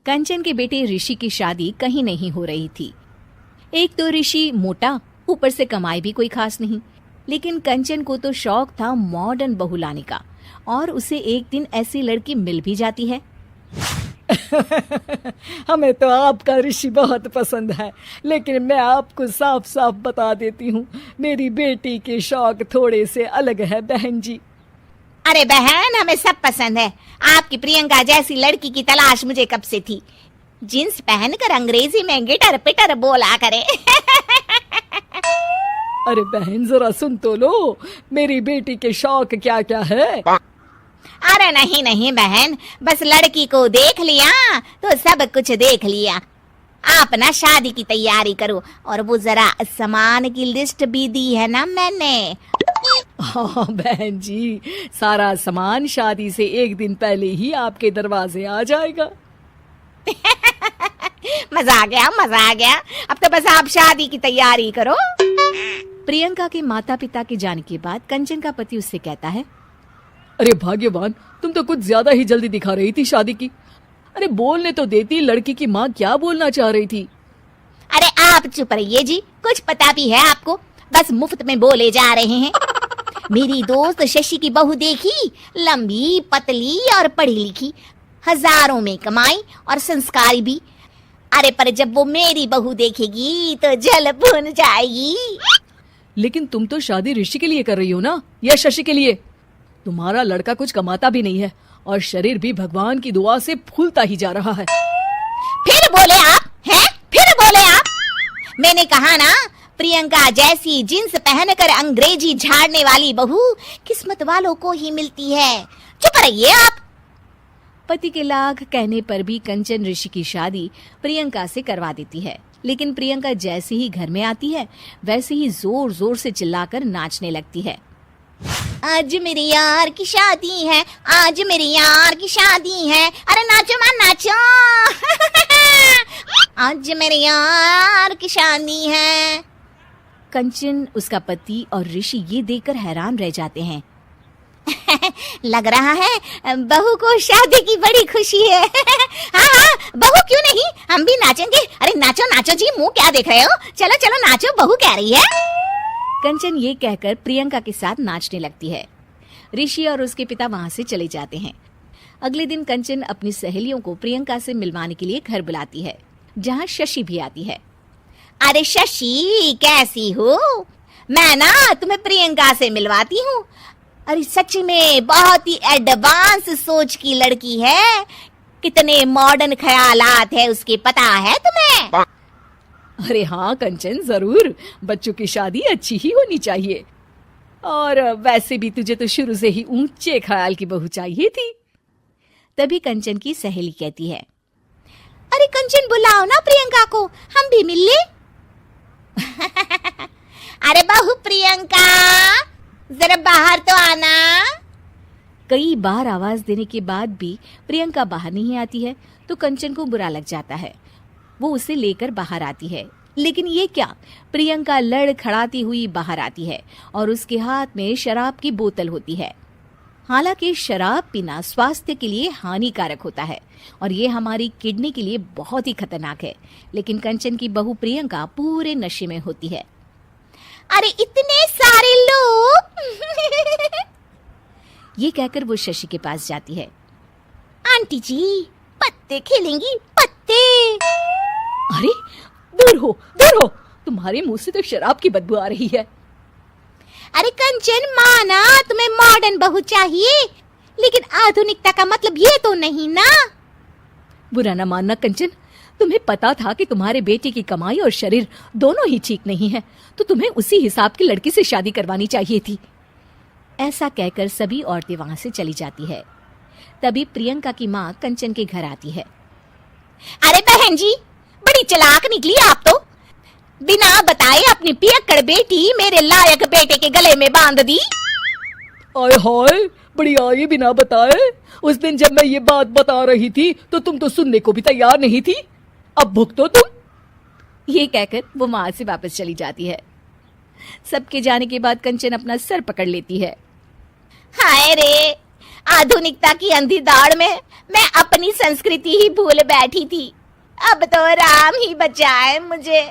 कंचन के बेटे ऋषि की शादी कहीं नहीं हो रही थी। एक तो ऋषि मोटा, ऊपर से कमाई भी कोई खास नहीं। लेकिन कंचन को तो शौक था मॉडर्न बहू लाने का, और उसे एक दिन ऐसी लड़की मिल भी जाती है। हमें तो आपका ऋषि बहुत पसंद है, लेकिन मैं आपको साफ साफ बता देती हूँ, मेरी बेटी के शौक थोड़े से अलग है बहन जी। अरे बहन, हमें सब पसंद है। आपकी प्रियंका जैसी लड़की की तलाश मुझे कब से थी। जींस पहनकर अंग्रेजी में गिटर पिटर बोला करे। अरे बहन जरा सुन तो लो, मेरी बेटी के शौक क्या क्या है। अरे नहीं नहीं बहन, बस लड़की को देख लिया तो सब कुछ देख लिया। आप ना शादी की तैयारी करो, और वो जरा सामान की लिस्ट भी दी है ना मैंने। हाँ बहन जी, सारा सामान शादी से एक दिन पहले ही आपके दरवाजे आ जाएगा। मजा आ गया, मजा आ गया। अब तो बस आप शादी की तैयारी करो। प्रियंका के माता पिता के जाने के बाद कंचन का पति उससे कहता है, अरे भाग्यवान, तुम तो कुछ ज्यादा ही जल्दी दिखा रही थी शादी की। अरे बोलने तो देती, लड़की की माँ क्या बोलना चाह रही थी। अरे आप चुप रहिए जी, कुछ पता भी है आपको, बस मुफ्त में बोले जा रहे हैं। मेरी दोस्त शशि की बहू देखी, लंबी पतली और पढ़ी लिखी, हजारों में कमाई और संस्कारी भी। अरे पर जब वो मेरी बहू देखेगी तो जल भुन जाएगी। लेकिन तुम तो शादी ऋषि के लिए कर रही हो ना, या शशि के लिए? तुम्हारा लड़का कुछ कमाता भी नहीं है, और शरीर भी भगवान की दुआ से फूलता ही जा रहा है। फिर बोले आप हैं? फिर बोले आप? मैंने कहा ना, प्रियंका जैसी जींस पहनकर अंग्रेजी झाड़ने वाली बहू किस्मत वालों को ही मिलती है। चुप रहिए आप। पति के लाख कहने पर भी कंचन ऋषि की शादी प्रियंका से करवा देती है। लेकिन प्रियंका जैसे ही घर में आती है, वैसे ही जोर जोर से चिल्लाकर नाचने लगती है। आज मेरे यार की शादी है, आज मेरे यार की शादी है, अरे नाचो मां नाचो। आज मेरे यार की शादी है। कंचन, उसका पति और ऋषि ये देखकर हैरान रह जाते हैं। लग रहा है बहू को शादी की बड़ी खुशी है। हाँ हाँ, बहू क्यों नहीं, हम भी नाचेंगे। अरे नाचो नाचो जी, मुंह क्या देख रहे हो, चलो चलो नाचो, बहू कह रही है। कंचन ये कहकर प्रियंका के साथ नाचने लगती है। ऋषि और उसके पिता वहां से चले जाते हैं। अगले दिन कंचन अपनी सहेलियों को प्रियंका से मिलवाने के लिए घर बुलाती है, जहां शशि भी आती है। अरे शशि, कैसी हो? मैं ना तुम्हें प्रियंका से मिलवाती हूँ। अरे सच में बहुत ही एडवांस सोच की लड़की है, कितने मॉडर्न ख्यालात है उसके, पता है तुम्हें? अरे हाँ कंचन, जरूर, बच्चों की शादी अच्छी ही होनी चाहिए। और वैसे भी तुझे तो शुरू से ही ऊंचे ख्याल की बहू चाहिए थी। तभी कंचन की सहेली कहती है, अरे कंचन बुलाओ ना प्रियंका को, हम भी मिल ले। अरे बहू प्रियंका, जरा बाहर तो आना। कई बार आवाज देने के बाद भी प्रियंका बाहर नहीं आती है, तो कंचन को बुरा लग जाता है। वो उसे लेकर बाहर आती है, लेकिन ये क्या, प्रियंका लड़खड़ाती हुई बाहर आती है और उसके हाथ में शराब की बोतल होती है। हालांकि शराब पीना स्वास्थ्य के लिए हानिकारक होता है और ये हमारी किडनी के लिए बहुत ही खतरनाक है, लेकिन कंचन की बहू प्रियंका पूरे नशे में होती है। अरे इतने सारे लोग। ये कहकर वो शशि के पास जाती है। आंटी जी, पत्ते खेलेंगी, पत्ते। अरे दूर हो, दूर हो, तुम्हारे मुंह से तो शराब की बदबू आ रही है। अरे कंचन, माना तुम्हें मॉडर्न बहू चाहिए, लेकिन आधुनिकता का मतलब ये तो नहीं ना। बुरा न मानना कंचन, तुम्हें पता था कि तुम्हारे बेटे की कमाई और शरीर दोनों ही ठीक नहीं है, तो तुम्हें उसी हिसाब की लड़की से शादी करवानी चाहिए थी। ऐसा कहकर सभी औरतें वहां से चली जाती है। तभी प्रियंका की माँ कंचन के घर आती है। अरे बहन जी, बड़ी चालाक निकली आप तो, बिना बताए अपनी पियक्कड़ बेटी मेरे लायक बेटे के गले में बांध दी। आय हाय, बड़ी आई बिना बताए। उस दिन जब मैं ये बात बता रही थी तो तुम तो सुनने को भी तैयार नहीं थी, अब भुगतो तुम। ये कहकर वो वहां से वापस चली जाती है। सबके जाने के बाद कंचन अपना सर पकड़ लेती है। हाय रे, आधुनिकता की अंधी दौड़ में मैं अपनी संस्कृति ही भूल बैठी थी। अब तो राम ही बचाए मुझे।